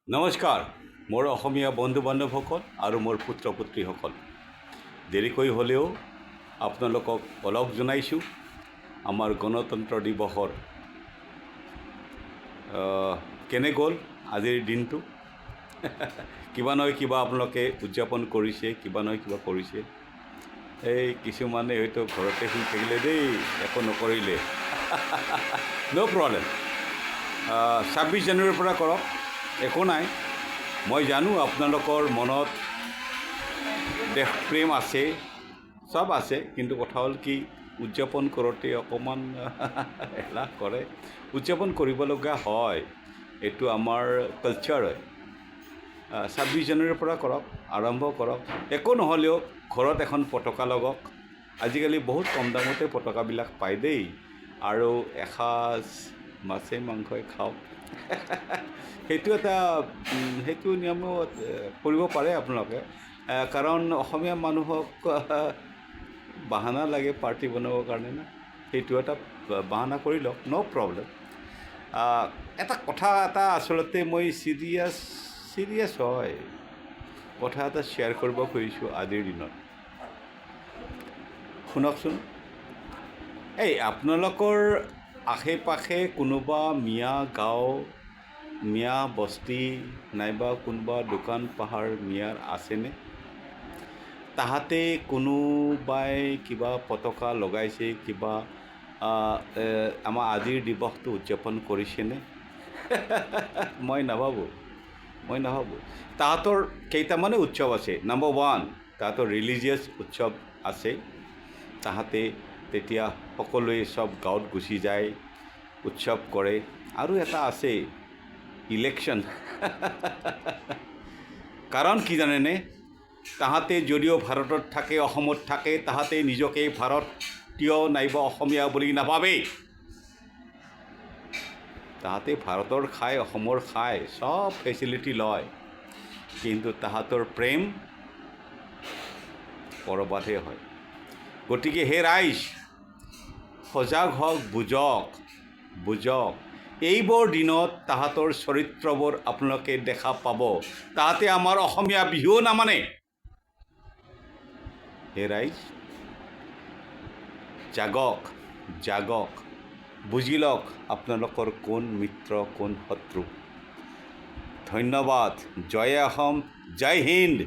নমস্কাৰ মোৰ অসমীয়া বন্ধু বান্ধৱসকল আৰু মোৰ পুত্ৰ পুত্ৰীসকল। দেৰিকৈ হ'লেও আপোনালোকক অলপ জনাইছোঁ আমাৰ গণতন্ত্ৰ দিৱসৰ কেনে গ'ল আজিৰ দিনটো। কিবা নহয় কিবা আপোনালোকে উদযাপন কৰিছে, কিবা নহয় কিবা কৰিছে। এই কিছুমানে হয়তো ঘৰতে শুই থাকিলে দেই, একো নকৰিলে। ন' প্ৰব্লেম। 26 জানুৱাৰীৰ পৰা কৰক, একো নাই। মই জানো আপোনালোকৰ মনত দেশ প্ৰেম আছে, চব আছে, কিন্তু কথা হ'ল কি উদযাপন কৰোঁতে অকণমান এলাহ কৰে। উদযাপন কৰিবলগীয়া হয়, এইটো আমাৰ কালচাৰ হয়। 26 জানুৱাৰীৰ পৰা কৰক, আৰম্ভ কৰক। একো নহ'লেও ঘৰত এখন পতাকা লগাওক। আজিকালি বহুত কম দামতে পতাকাবিলাক পায় দেই, আৰু এসাঁজ মাছে মাংসই খাওক। সেইটো নিয়মত কৰিব পাৰে আপোনালোকে, কাৰণ অসমীয়া মানুহক বাহানা লাগে পাৰ্টি বনাবৰ কাৰণে না, সেইটো এটা বাহানা কৰি লওক, ন' প্ৰব্লেম। এটা কথা আচলতে মই চিৰিয়াছ হয়, কথা এটা শ্বেয়াৰ কৰিব খুজিছোঁ আজিৰ দিনত। শুনকচোন, এই আপোনালোকৰ আশে পাশে কোনোবা গাঁও, বস্তি নাইবা কোনোবা দোকান পাহাৰ আছেনে? তাহাঁতে কোনোবাই কিবা পতাকা লগাইছে, কিবা আমাৰ আজিৰ দিৱসটো উদযাপন কৰিছেনে? মই নাভাবোঁ। তাহাঁতৰ কেইটামানে উৎসৱ আছে। নম্বৰ 1, তাহাঁতৰ ৰিলিজিয়াছ উৎসৱ আছে। তাহাঁতে তেতিয়া সকলোৱে চব গাঁৱত গুচি যায়, উৎসৱ কৰে। আৰু এটা আছে ইলেকশ্যন। কাৰণ কি জানেনে? তাহাঁতে যদিও ভাৰতত থাকে, অসমত থাকে, তাহাঁতে নিজকে ভাৰতীয় নাইবা অসমীয়া বুলি নাভাবে। তাহাঁতে ভাৰতৰ খায়, অসমৰ খায়, চব ফেচিলিটি লয়, কিন্তু তাহাঁতৰ প্ৰেম ক'ৰবাতহে হয়। গতিকে হে ৰাইজ, সজাগ হওক, বুজক। এইবোৰ দিনত তাহাঁতৰ চৰিত্ৰবোৰ আপোনালোকে দেখা পাব। তাহাঁতে আমাৰ অসমীয়া বিহুও নামানে। হে ৰাইজ, জাগক, বুজি লওক আপোনালোকৰ কোন মিত্ৰ, কোন শত্ৰু। ধন্যবাদ। জয় অসম, জয় হিন্দ।